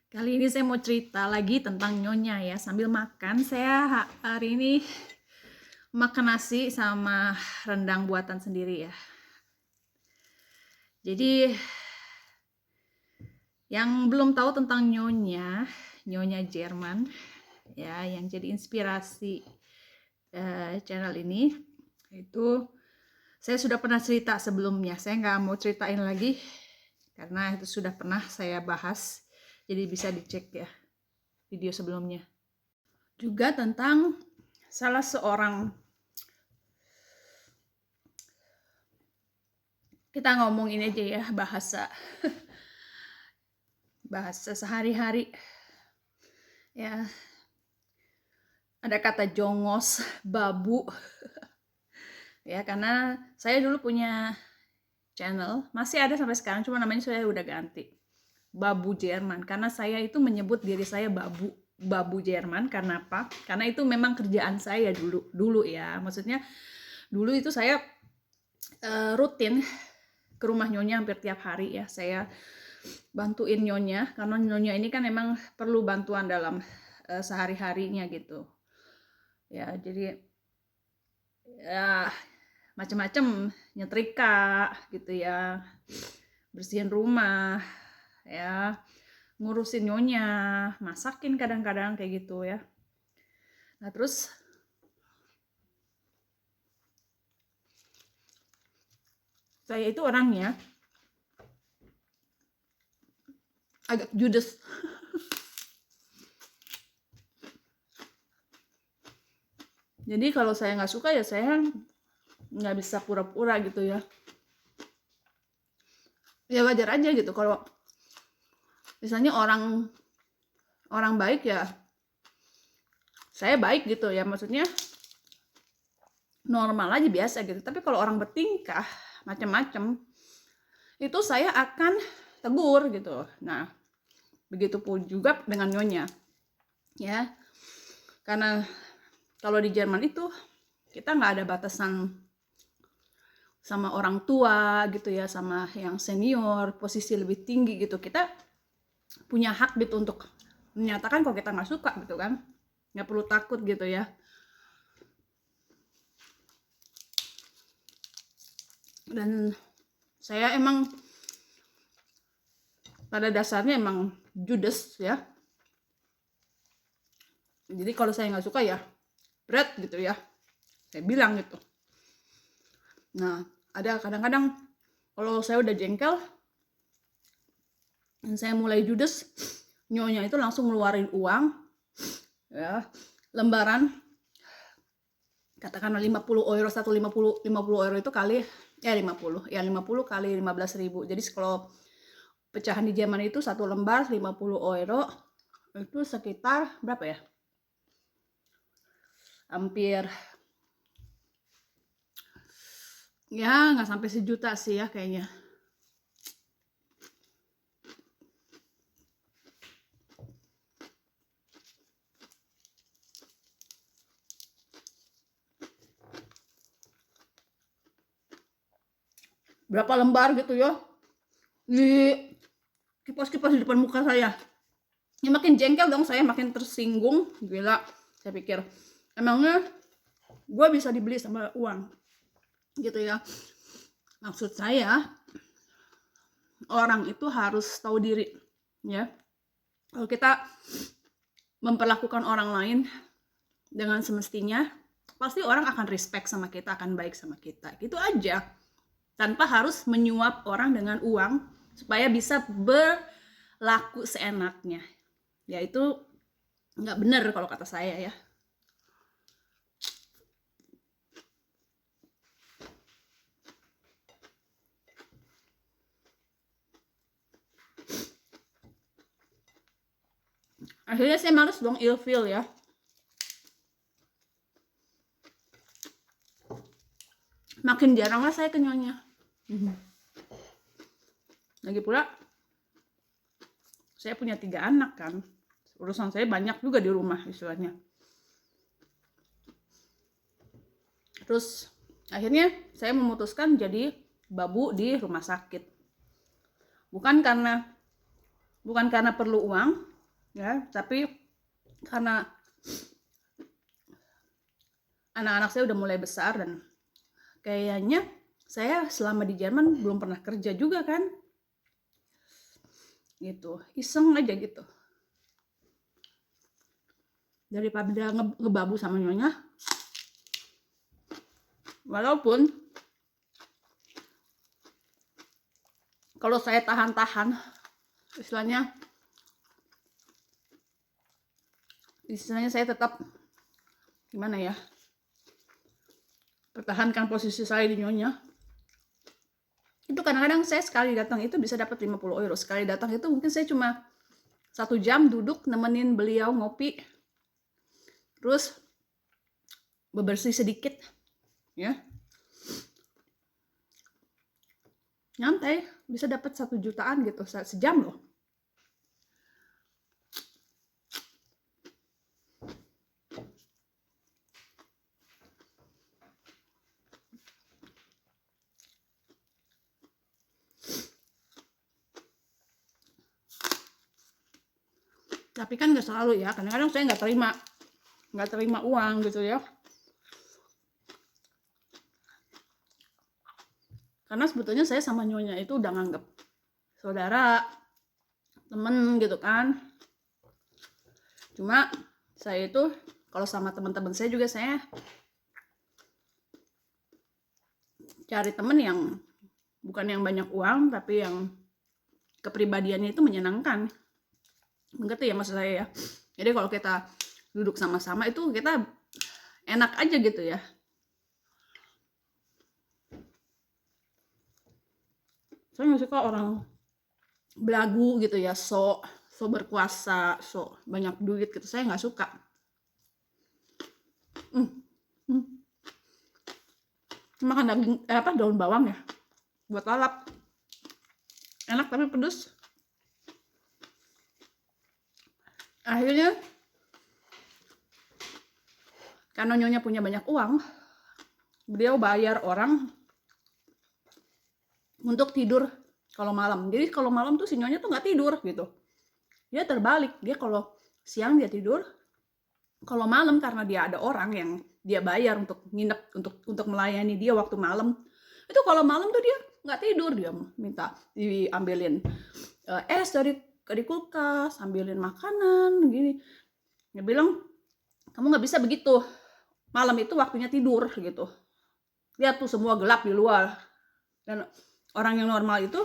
Kali ini saya mau cerita lagi tentang nyonya ya. Sambil makan, saya hari ini makan nasi sama rendang buatan sendiri ya. Jadi yang belum tahu tentang nyonya Jerman ya, yang jadi inspirasi channel ini, itu saya sudah pernah cerita sebelumnya. Saya nggak mau ceritain lagi karena itu sudah pernah saya bahas. Jadi bisa dicek ya video sebelumnya. Juga tentang salah seorang, kita ngomong ini aja ya, bahasa sehari-hari ya. Ada kata jongos, babu ya, karena saya dulu punya channel, masih ada sampai sekarang, cuma namanya saya udah ganti, Babu Jerman, karena saya itu menyebut diri saya babu Jerman. Karena apa? Karena itu memang kerjaan saya dulu ya. Maksudnya dulu itu saya rutin ke rumah nyonya hampir tiap hari ya. Saya bantuin nyonya, karena nyonya ini kan memang perlu bantuan dalam sehari-harinya gitu ya. Jadi ya macam-macam, nyetrika gitu ya, bersihin rumah ya, ngurusin nyonya, masakin kadang-kadang kayak gitu ya. Nah terus saya itu orangnya agak judes. Jadi kalau saya nggak suka ya saya nggak bisa pura-pura gitu ya. Ya wajar aja gitu kalau misalnya orang baik ya saya baik gitu ya, maksudnya normal aja biasa gitu. Tapi kalau orang bertingkah macam-macam itu saya akan tegur gitu. Nah begitupun juga dengan nyonya ya, karena kalau di Jerman itu kita nggak ada batasan sama orang tua gitu ya, sama yang senior, posisi lebih tinggi gitu. Kita punya hak gitu untuk menyatakan kalau kita nggak suka gitu kan, nggak perlu takut gitu ya. Dan saya emang pada dasarnya emang judes ya. Jadi kalau saya nggak suka ya berat gitu ya, saya bilang gitu. Nah ada kadang-kadang kalau saya udah jengkel dan saya mulai judes, nyonya itu langsung ngeluarin uang ya, lembaran katakanlah 50 euro, 50 euro itu kali ya 50 kali 15.000. Jadi kalau pecahan di Jerman itu satu lembar 50 euro itu sekitar berapa ya, hampir ya nggak sampai sejuta sih ya kayaknya. Berapa lembar gitu ya di kipas-kipas di depan muka saya. Ya makin jengkel dong saya, makin tersinggung. Gila, saya pikir emangnya gue bisa dibeli sama uang gitu ya. Maksud saya orang itu harus tahu diri ya. Kalau kita memperlakukan orang lain dengan semestinya, pasti orang akan respect sama kita, akan baik sama kita, gitu aja, tanpa harus menyuap orang dengan uang supaya bisa berlaku seenaknya. Ya itu nggak benar kalau kata saya ya. Akhirnya saya males dong ilfeel ya. Makin jarang lah saya ke nyonya. Lagi pula saya punya 3 anak kan, urusan saya banyak juga di rumah istilahnya. Terus akhirnya saya memutuskan jadi babu di rumah sakit. Bukan karena perlu uang, ya. Tapi karena anak-anak saya udah mulai besar dan kayaknya saya selama di Jerman belum pernah kerja juga kan, gitu, iseng aja gitu, daripada ngebabu sama nyonya. Walaupun kalau saya tahan-tahan, istilahnya saya tetap gimana ya, pertahankan posisi saya di nyonya. Itu kadang-kadang saya sekali datang itu bisa dapat 50 euro. Sekali datang itu mungkin saya cuma 1 jam duduk nemenin beliau ngopi, terus bebersih sedikit, ya, nyantai bisa dapat 1 jutaan gitu sejam loh. Tapi kan nggak selalu ya, kadang-kadang saya nggak terima uang gitu ya. Karena sebetulnya saya sama nyonya itu udah nganggep saudara, temen gitu kan. Cuma saya itu kalau sama teman-teman saya juga saya cari temen yang bukan yang banyak uang, tapi yang kepribadiannya itu menyenangkan. Mengerti ya maksud saya ya. Jadi kalau kita duduk sama-sama itu kita enak aja gitu ya. Saya nggak suka orang belagu gitu ya, so berkuasa, so banyak duit gitu. Saya nggak suka. Makan daging daun bawang ya buat lalap, enak tapi pedes. Akhirnya karena nyonya punya banyak uang, beliau bayar orang untuk tidur kalau malam. Jadi kalau malam tuh si nyonya tuh nggak tidur gitu. Dia terbalik, dia kalau siang dia tidur, kalau malam karena dia ada orang yang dia bayar untuk nginep, untuk melayani dia waktu malam. Itu kalau malam tuh dia nggak tidur, dia minta diambilin es dari kulkas, ambilin makanan gini. Dia bilang, kamu nggak bisa begitu, malam itu waktunya tidur gitu. Lihat tuh semua gelap di luar. Dan orang yang normal itu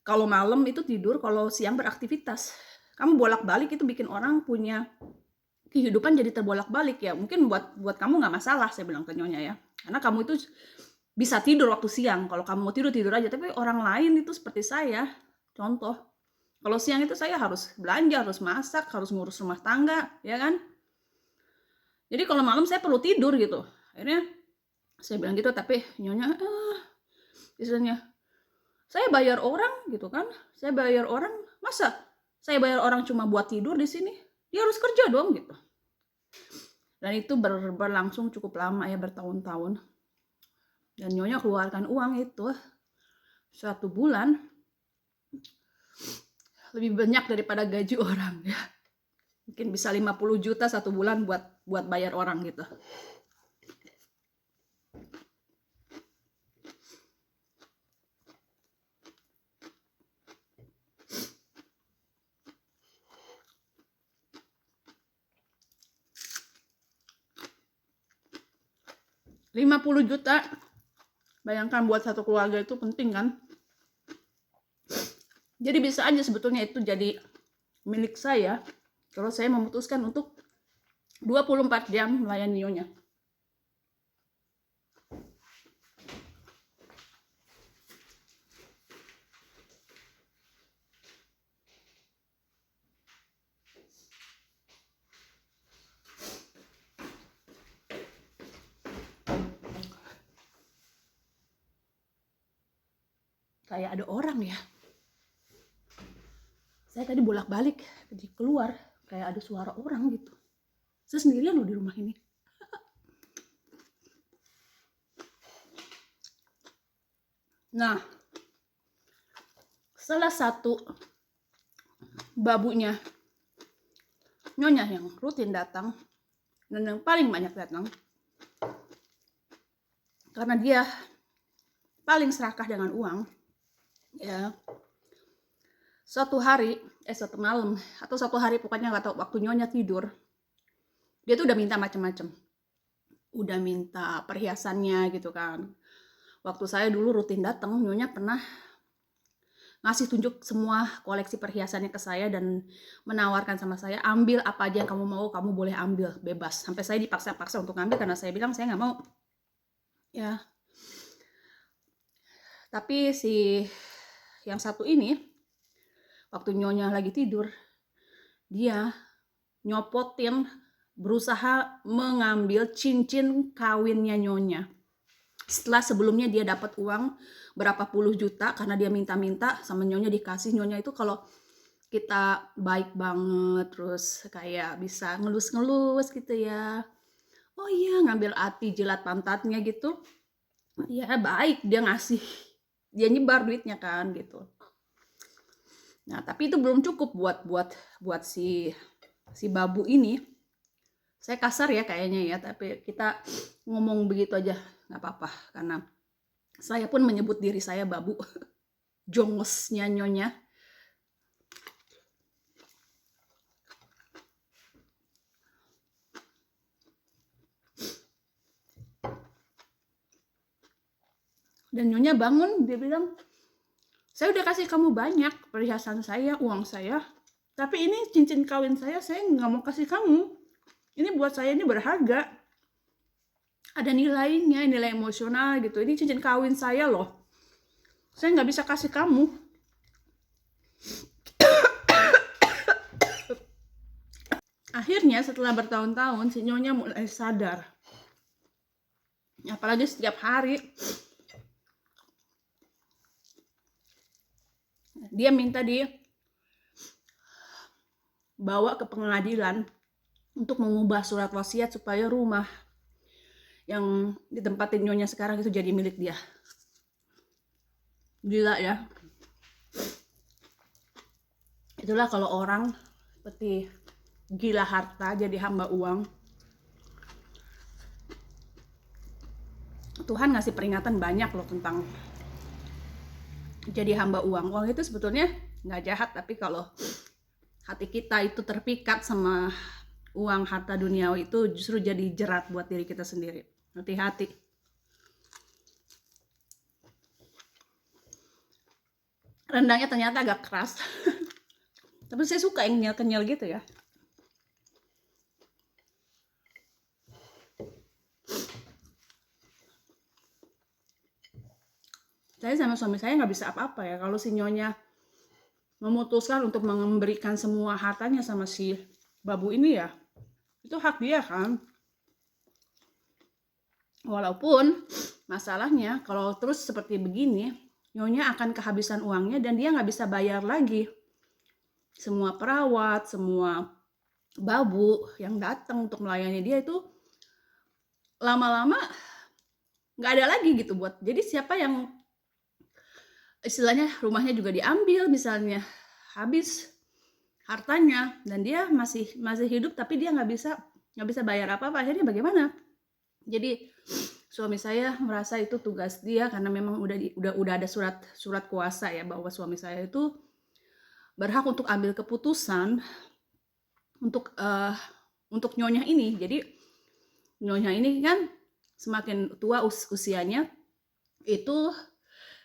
kalau malam itu tidur, kalau siang beraktivitas. Kamu bolak-balik itu bikin orang punya kehidupan jadi terbolak-balik ya. Mungkin buat kamu nggak masalah, saya bilang ke nyonya ya. Karena kamu itu bisa tidur waktu siang. Kalau kamu mau tidur aja. Tapi orang lain itu seperti saya. Contoh, kalau siang itu saya harus belanja, harus masak, harus ngurus rumah tangga, ya kan? Jadi kalau malam saya perlu tidur gitu. Akhirnya saya bilang gitu, tapi nyonya istilahnya, saya bayar orang gitu kan. Saya bayar orang, masa saya bayar orang cuma buat tidur di sini? Dia harus kerja dong gitu. Dan itu berlangsung cukup lama ya, bertahun-tahun. Dan nyonya keluarkan uang itu 1 bulan lebih banyak daripada gaji orang ya. Mungkin bisa 50 juta 1 bulan buat bayar orang gitu. $50 juta, bayangkan buat satu keluarga itu penting kan. Jadi bisa aja sebetulnya itu jadi milik saya kalau saya memutuskan untuk 24 jam melayani nyonya. Kayak ada orang ya. Saya tadi bolak-balik keluar, kayak ada suara orang gitu. Saya sendirian loh di rumah ini. Nah, salah satu babunya nyonya yang rutin datang dan yang paling banyak datang karena dia paling serakah dengan uang. Ya, suatu malam atau suatu hari pokoknya nggak tahu, waktu nyonya tidur dia tuh udah minta macam-macam, udah minta perhiasannya gitu kan. Waktu saya dulu rutin datang, nyonya pernah ngasih tunjuk semua koleksi perhiasannya ke saya dan menawarkan sama saya, ambil apa aja yang kamu mau, kamu boleh ambil bebas. Sampai saya dipaksa-paksa untuk ambil karena saya bilang saya nggak mau. Ya, tapi si yang satu ini waktu nyonya lagi tidur, dia nyopotin, berusaha mengambil cincin kawinnya nyonya. Setelah sebelumnya dia dapat uang berapa puluh juta karena dia minta-minta sama nyonya, dikasih. Nyonya itu kalau kita baik banget, terus kayak bisa ngelus-ngelus gitu ya. Oh iya, ngambil hati, jilat pantatnya gitu. Ya baik, dia ngasih, dia nyebar duitnya kan gitu. Nah, tapi itu belum cukup buat si babu ini. Saya kasar ya kayaknya ya, tapi kita ngomong begitu aja nggak apa-apa karena saya pun menyebut diri saya babu. Jongosnya nyonya. Dan nyonya bangun, dia bilang, saya udah kasih kamu banyak perhiasan saya, uang saya, tapi ini cincin kawin saya nggak mau kasih kamu. Ini buat saya, ini berharga, ada nilainya, nilai emosional gitu. Ini cincin kawin saya loh, saya nggak bisa kasih kamu. Akhirnya setelah bertahun-tahun si nyonya mulai sadar, apalagi setiap hari dia minta bawa ke pengadilan untuk mengubah surat wasiat supaya rumah yang ditempatin nyonya sekarang itu jadi milik dia. Gila ya. Itulah kalau orang seperti gila harta jadi hamba uang. Tuhan ngasih peringatan banyak loh tentang jadi hamba uang. Uang itu sebetulnya nggak jahat, tapi kalau hati kita itu terpikat sama uang, harta duniawi, itu justru jadi jerat buat diri kita sendiri. Hati-hati. Rendangnya ternyata agak keras. Tapi saya suka yang kenyal-kenyal gitu ya. Saya sama suami saya nggak bisa apa-apa ya kalau si nyonya memutuskan untuk memberikan semua hartanya sama si babu ini ya. Itu hak dia kan. Walaupun masalahnya kalau terus seperti begini, nyonya akan kehabisan uangnya dan dia nggak bisa bayar lagi semua perawat, semua babu yang datang untuk melayani dia. Itu lama-lama nggak ada lagi gitu buat. Jadi siapa yang istilahnya rumahnya juga diambil misalnya, habis hartanya dan dia masih hidup tapi dia nggak bisa bayar apa-apa. Akhirnya bagaimana? Jadi suami saya merasa itu tugas dia karena memang udah ada surat kuasa ya bahwa suami saya itu berhak untuk ambil keputusan untuk nyonya ini. Jadi nyonya ini kan semakin tua usianya itu,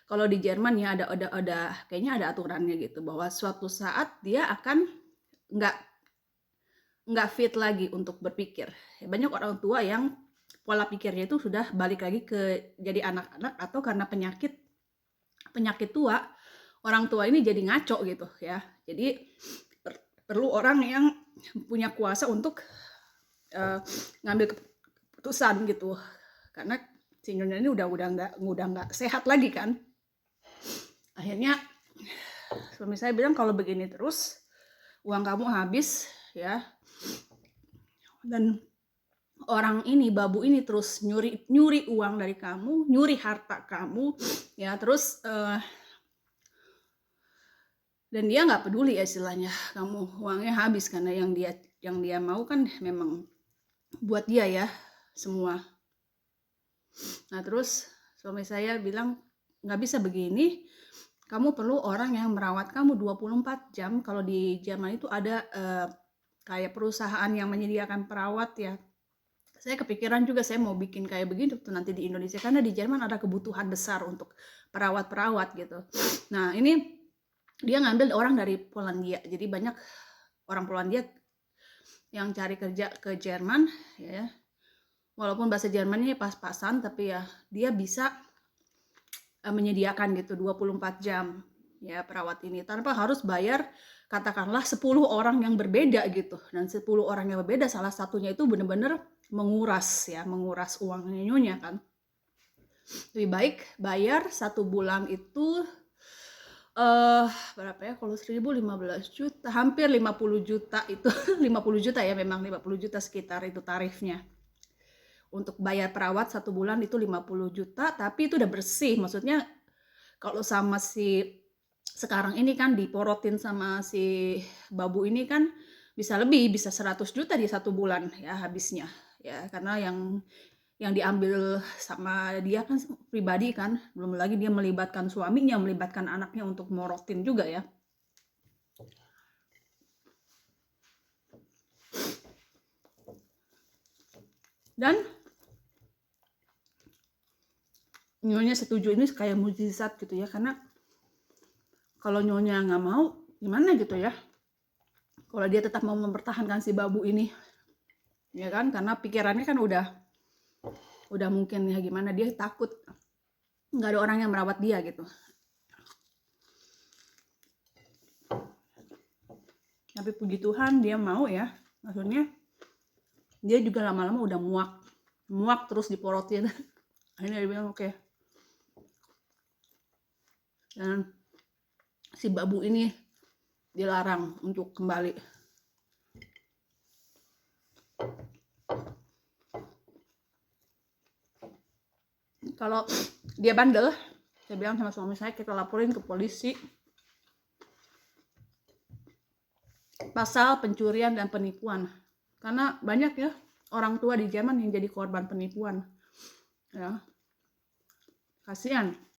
kalau di Jerman ya ada kayaknya ada aturannya gitu bahwa suatu saat dia akan nggak fit lagi untuk berpikir. Banyak orang tua yang pola pikirnya itu sudah balik lagi ke jadi anak-anak, atau karena penyakit tua, orang tua ini jadi ngaco gitu ya. Jadi perlu orang yang punya kuasa untuk ngambil keputusan gitu, karena si nyonya ini udah nggak sehat lagi kan. Akhirnya suami saya bilang, kalau begini terus uang kamu habis ya, dan orang ini, babu ini terus nyuri uang dari kamu, nyuri harta kamu ya, terus Dan dia nggak peduli ya istilahnya, kamu uangnya habis karena yang dia mau kan memang buat dia ya semua. Nah terus suami saya bilang nggak bisa begini, kamu perlu orang yang merawat kamu 24 jam. Kalau di Jerman itu ada kayak perusahaan yang menyediakan perawat ya. Saya kepikiran juga saya mau bikin kayak begini tuh nanti di Indonesia, karena di Jerman ada kebutuhan besar untuk perawat-perawat gitu. Nah ini dia ngambil orang dari Polandia, jadi banyak orang Polandia yang cari kerja ke Jerman ya. Walaupun bahasa Jermannya pas-pasan, tapi ya dia bisa menyediakan gitu 24 jam ya perawat ini tanpa harus bayar katakanlah 10 orang yang berbeda gitu. Dan 10 orang yang berbeda salah satunya itu benar-benar menguras uangnya nyonya kan. Lebih baik bayar 1 bulan itu berapa ya, kalau 1.000 15 juta, hampir 50 juta itu 50 juta ya, memang 50 juta sekitar itu tarifnya. Untuk bayar perawat 1 bulan itu 50 juta, tapi itu udah bersih. Maksudnya kalau sama si sekarang ini kan diporotin sama si babu ini kan bisa lebih, bisa 100 juta di 1 bulan ya habisnya. Ya, karena yang diambil sama dia kan pribadi kan, belum lagi dia melibatkan suaminya, melibatkan anaknya untuk morotin juga ya. Dan nyonya setuju ini kayak mukjizat gitu ya, karena kalau nyonya nggak mau gimana gitu ya, kalau dia tetap mau mempertahankan si babu ini ya kan, karena pikirannya kan udah mungkin ya gimana, dia takut nggak ada orang yang merawat dia gitu. Tapi puji Tuhan dia mau ya, maksudnya dia juga lama-lama udah muak terus diporotin. Akhirnya dia bilang oke. Dan si babu ini dilarang untuk kembali. Kalau dia bandel, saya bilang sama suami saya, kita laporin ke polisi pasal pencurian dan penipuan, karena banyak ya orang tua di Jerman yang jadi korban penipuan ya, kasihan.